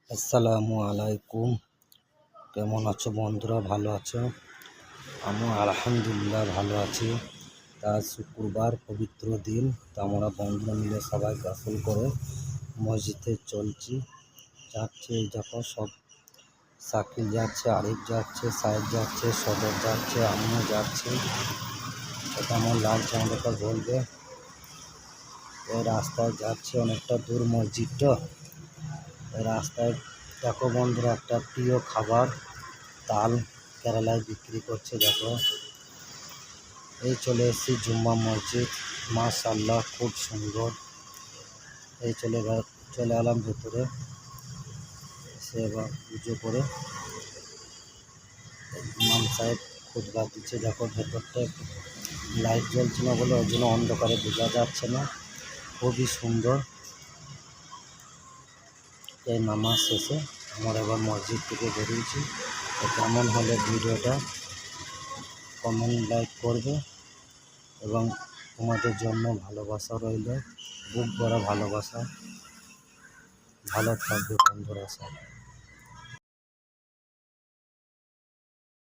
আসসালামু আলাইকুম। কেমন আছো বন্ধুরা? ভালো আছো? আমি আলহামদুলিল্লাহ ভালো আছি। আজ শুক্রবার, পবিত্র দিন। তো আমরা বন্ধুরা মিলে সবাই গোসল করে মসজিদে যাচ্ছে। এই দেখো সব শাকিল যাচ্ছে, আরিফ যাচ্ছে, সাহেব যাচ্ছে, সদর যাচ্ছে, আমিও যাচ্ছি। এটা আমার লাগছে, আমাদেরকে বলবে। এই রাস্তায় যাচ্ছে অনেকটা দূর মসজিদটা। এই রাস্তায় দেখো বন্ধুরা, একটা প্রিয় খাবার তাল কেরালায় বিক্রি করছে। দেখো, এই চলে এসেছি জুম্মা মসজিদ। মাশাআল্লাহ, খুব সুন্দর। এই চলে এলাম ভেতরে, এসে এবার পুজো করে ইমাম সাহেব খুতবা দিচ্ছে। দেখো ভেতরটা লাইট জ্বলছে না বলে ওর জন্য অন্ধকারে বোঝা যাচ্ছে না। খুবই সুন্দর। এই নামাজ শেষে আমরা এবার মসজিদ থেকে বেরিয়েছি। তো কেমন হলে ভিডিওটা কমেন্ট লাইক করবে, এবং তোমাদের জন্য ভালোবাসা রইল, বুক ভরা ভালোবাসা। ভালো থাকবে বন্ধুরা সব।